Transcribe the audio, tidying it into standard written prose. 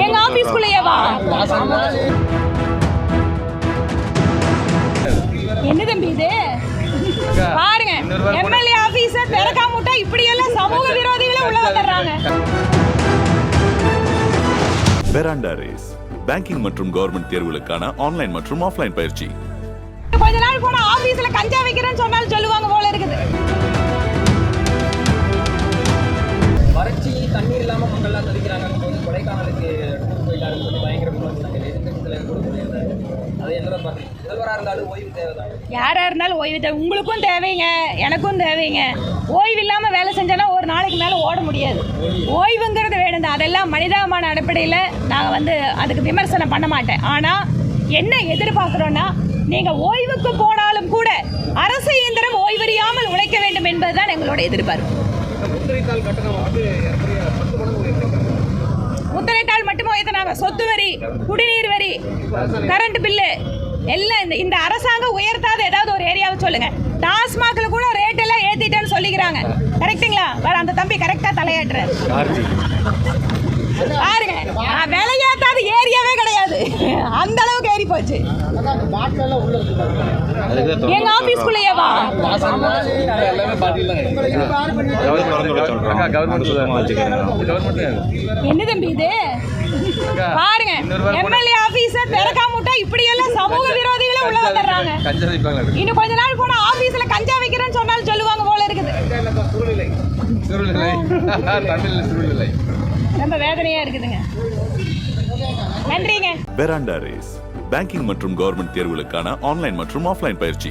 எங்க ஆபீஸ்க்குள்ளேயே வா. என்ன தம்பி இது பாருங்க, எம்எல்ஏ ஆபீஸ திறக்காம விட்டா இப்படி எல்லாம் சமூக விரோதிகளே உள்ள வந்துடுறாங்க. பெராண்டா ரேஸ் பேங்கிங் மற்றும் கவர்மெண்ட் தேர்வுகளுக்கான ஆன்லைன் மற்றும் ஆஃப்லைன் பயிற்சி. கொஞ்ச நாள் போனா ஆபீஸ்ல கஞ்சா வைக்கிறேன்னு சொன்னாலும் சொல்லுவாங்க போல இருக்குது. வறட்சி, தண்ணீர் இல்லாம மக்கள்லாம் தவிக்கிறாங்க. கொடைக்கானலுக்கு போயிட்டாருன்னு சொல்லி பயங்கர அது என்னதான் பாருங்க. முதல்வராக இருந்தாலும் ஓய்வு தேவைதான். யாரா இருந்தாலும் ஓய்வு தேவை. உங்களுக்கும் தேவைங்க, எனக்கும் தேவைங்க. ஓய்வு இல்லாம வேலை செஞ்சோன்னா ஒரு நாளைக்கு மேல ஓட முடியாது. ஓய்வுங்கிறது வேணும் தான். அதெல்லாம் மனிதாபிமான அடிப்படையில் நாங்கள் அதுக்கு விமர்சனம் பண்ண மாட்டேன். ஆனால் என்ன எதிர்பார்க்குறோன்னா, நீங்கள் ஓய்வுக்கு போனாலும் கூட அரசு இயந்திரம் ஓய்வறியாமல் உழைக்க வேண்டும் என்பதுதான் எங்களோட எதிர்பார்ப்பு. முத்திரைத்தாள் மட்டும் உயர்த்தினாங்க. சொத்து வரி, குடிநீர் வரி, கரண்ட் பில்லு எல்லாம் இந்த அரசாங்கம் உயர்த்தாத ஏதாவது ஒரு ஏரியாவை சொல்லுங்க. டாஸ்மாக்ல கூட ரேட் எல்லாம் ஏத்திட்டேன்னு சொல்லிக்கிறாங்க. கரெக்டுங்களா? வேற அந்த தம்பி கரெக்டா தலையாட்டுறாரு பாருங்க. விலையாத்தாத ஏரியாவே கிடையாது, அந்த அளவுக்கு ஏறி போச்சு. எங்க ஆபீஸ்க்குள்ளேயே வா. என்ன தம்பி இது பாருங்க, எம்எல்ஏ ஆபீஸ திறக்காம விட்டா இப்படி எல்லாம் சமூக விரோதிகளே உள்ள வந்துடுறாங்க. இன்னும் கொஞ்ச நாள் போனா ஆபீஸ்ல கஞ்சா வைக்கிறேன்னு சொன்னாலும் சொல்லுவாங்க போல இருக்குது. ரொம்ப வேதனையா இருக்குதுங்க. நன்றிங்க. பெராண்டா ரேஸ் பேங்கிங் மற்றும் கவர்மெண்ட் தேர்வுகளுக்கான ஆன்லைன் மற்றும் ஆஃப்லைன் பயிற்சி.